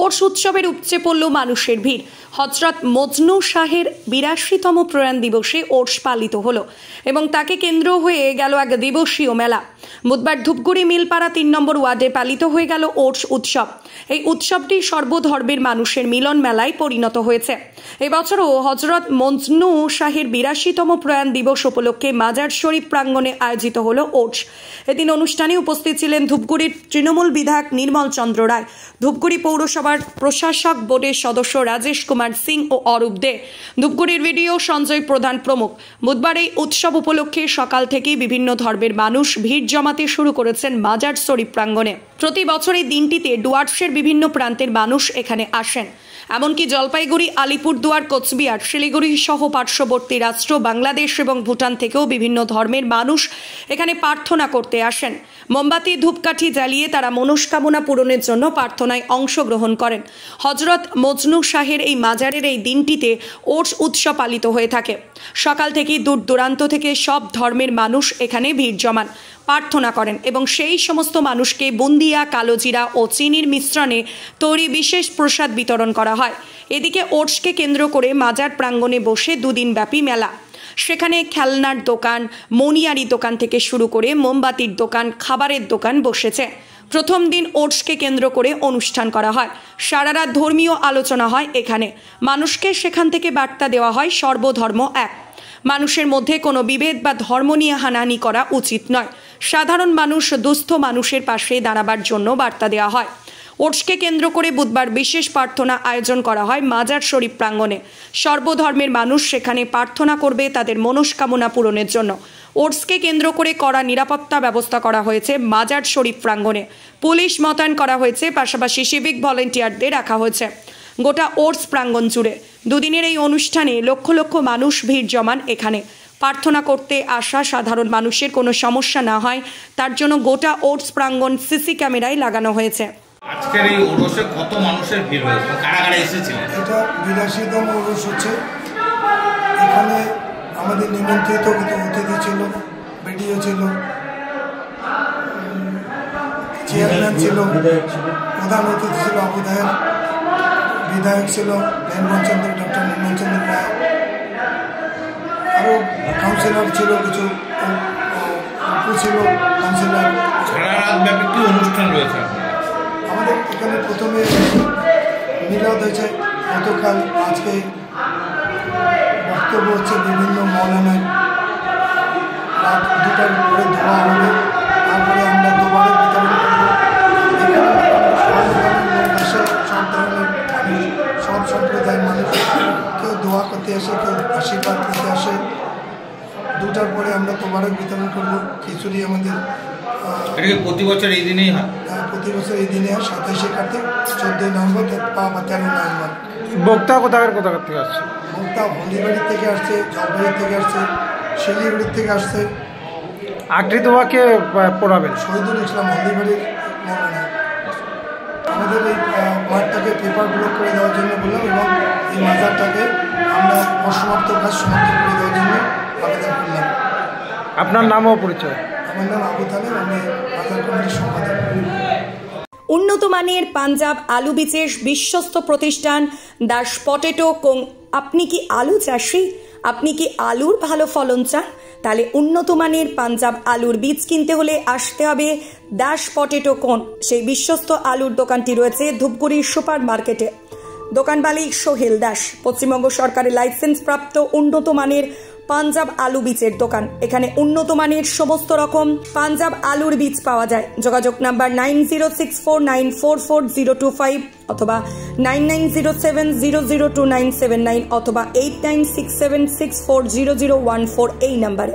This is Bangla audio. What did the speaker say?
ওরস উৎসবের উপচে পড়ল মানুষের ভিড়। হযরত মজনু শাহের ৮২তম প্রয়াণ দিবসে ওরস পালিত হলো এবং তাকে কেন্দ্র হয়ে গেল এক দিবসীয় মেলা। বুধবার ধূপগুড়ি মিলপাড়া ৩ নম্বর ওয়ার্ডে পালিত হয়ে গেল ওরস উৎসব। এই উৎসবটি সর্বধর্মের মানুষের মিলন মেলায় পরিণত হয়েছে। এবছরও হযরত মজনু শাহের ৮২তম প্রয়াণ দিবস উপলক্ষে মাজার শরীফ প্রাঙ্গণে আয়োজিত হলো ওরস। এদিন অনুষ্ঠানে উপস্থিত ছিলেন ধূপগুড়ির তৃণমূল বিধায়ক নির্মল চন্দ্র রায়, ধূপগুড়ি পৌরসভার প্রশাসক বোর্ডের সদস্য রাজেশ কুমার সিং ও অরূপ দে, ধূপগুড়ির ভিডিও সঞ্জয় প্রধান প্রমুখ। বুধবার এই উৎসব উপলক্ষে সকাল থেকেই বিভিন্ন ধর্মের মানুষ ভিড় জমাতে শুরু করেছেন মাজার শরীফ প্রাঙ্গণে। প্রতি বছর এই দিনটিতে ডুয়ার্সের বিভিন্ন প্রান্তের মানুষ এখানে আসেন। এমনকি জলপাইগুড়ি, আলিপুরদুয়ার, কোচবিহার, শিলিগুড়ি সহ পার্শ্ববর্তী রাষ্ট্র বাংলাদেশ এবং ভুটান থেকেও বিভিন্ন ধর্মের মানুষ এখানে প্রার্থনা করতে আসেন। মোমবাতি, ধূপকাঠি জ্বালিয়ে তারা মনস্কামনা পূরণের জন্য প্রার্থনায় অংশগ্রহণ করেন। হযরত মজনু শাহের এই মাজারের এই দিনটিতে ওরস উৎসব পালিত হয়ে থাকে। সকাল থেকেই দূর দূরান্ত থেকে সব ধর্মের মানুষ এখানে ভিড় জমান, প্রার্থনা করেন এবং সেই সমস্ত মানুষকে বুন্দিয়া, কালোজিরা ও চিনির মিশ্রণে তৈরি বিশেষ প্রসাদ বিতরণ করা হয়। এদিকে ওরসকে কেন্দ্র করে মাজার প্রাঙ্গণে বসে দুদিনব্যাপী মেলা। সেখানে খেলনার দোকান, মনিয়ারি দোকান থেকে শুরু করে মোমবাতির দোকান, খাবারের দোকান বসেছে। প্রথম দিন ওরসকে কেন্দ্র করে অনুষ্ঠান করা হয়। সারা রাত ধর্মীয় আলোচনা হয় এখানে। মানুষকে সেখান থেকে বার্তা দেওয়া হয় সর্বধর্ম এক। মানুষের মধ্যে কোনো বিভেদ বা ধর্ম নিয়ে হানাহানি করা উচিত নয়। সাধারণ মানুষ, দুস্থ মানুষের পাশে দাঁড়াবার জন্য বার্তা দেওয়া হয়। ওরসকে কেন্দ্র করে বুধবার বিশেষ প্রার্থনা আয়োজন করা হয় মাজার শরীফ প্রাঙ্গণে। সর্বধর্মের মানুষ সেখানে প্রার্থনা করবে তাদের মনস্কামনা পূরণের জন্য। ওরসকে কেন্দ্র করে কড়া নিরাপত্তা ব্যবস্থা করা হয়েছে মাজার শরীফ প্রাঙ্গণে। পুলিশ মোতায়েন করা হয়েছে, পাশাপাশি সিভিক ভলেন্টিয়ারদের রাখা হয়েছে গোটা ওরস প্রাঙ্গণ জুড়ে। দুদিনের এই অনুষ্ঠানে লক্ষ লক্ষ মানুষ ভিড় জমান এখানে। প্রার্থনা করতে আসা সাধারণ মানুষের কোনো সমস্যা না হয় তার জন্য গোটা ওরস প্রাঙ্গণ সিসি ক্যামেরায় লাগানো হয়েছে। আজকের এই ওরসে কত মানুষের ভিড় হয়েছে, কারা কারা এসেছিলেন? এটা ৮২তম ওরস হচ্ছে। এখানে আমাদের নিমন্ত্রিত কিছু অতিথি ছিল, ভিডিও ছিল, চেয়ারম্যান ছিল, প্রধান অতিথি ছিল আবুধায়ের, বিধায়ক ছিল নির্মলচন্দ্র, ডক্টর নির্মলচন্দ্র রায়, আরও কাউন্সিলর ছিল, কিছু অপু ছিল কাউন্সিলর। সারা রাত ব্যাপী কি অনুষ্ঠান রয়েছে? আমাদের এখানে প্রথমে মিলাদ হয়েছে গতকাল, আজকে বক্তব্য হচ্ছে বিভিন্ন মৌলানায়। রাত 2টার পরে ধোয়া হবে, তারপরে আমরা দুবারের বিতরণ করবো। সব ধরনের মানুষ, সব সম্প্রদায়ের মানুষ, কেউ দোয়া করতে আসে, কেউ আশীর্বাদ করতে আসে। 2টার পরে আমরা দুবারের বিতরণ করবো। খিচুড়ি আমাদের প্রতি বছর এই দিনেই হয়। প্রতি বছর এই দিনে 27শে কার্তিক, 14 নভেম্বর বা 13 নভেম্বর। বক্তা কোথাকার থেকে আসছে? বক্তা হলদিবাড়ি থেকে আসছে, জলপাইগুড়ি থেকে আসছে, শিলিগুড়ির থেকে আসছে। আখরি দোয়াকে পড়াবেন শহীদুল ইসলাম হলদিবাড়ির মৌলানা। আমাদের এই মাঠটাকে পেপার ব্লক করে দেওয়ার জন্য বললাম এবং এই মাজারটাকে আমরা অসমাপ্ত কাজ সমাপ্ত করে দেওয়ার জন্য আবেদন করলাম। আপনার নাম ও পরিচয়? আমার নাম আবু তালেব, আমি মাজার কমিটির সম্পাদক। উন্নত মানের পাঞ্জাব আলু বীজের বিশ্বস্ত প্রতিষ্ঠান দাস পটেটো কোং। আপনি কি আলু চাষি? আপনি কি আলুর ভালো ফলন চান? তাহলে উন্নত মানের পাঞ্জাব আলুর বীজ কিনতে হলে আসতে হবে দাস পটেটো কোন। সেই বিশ্বস্ত আলুর দোকানটি রয়েছে ধূপগুড়ির সুপার মার্কেটে। দোকান মালিক সোহেল দাস। পশ্চিমবঙ্গ সরকারের লাইসেন্স প্রাপ্ত উন্নত মানের পাঞ্জাব আলু বীজের দোকান। এখানে উন্নত মানের সমস্ত রকম পাঞ্জাব আলুর বীজ পাওয়া যায়। যোগাযোগ নাম্বার 9064944025 অথবা 9907002979 অথবা 8967640014 এই নাম্বারে।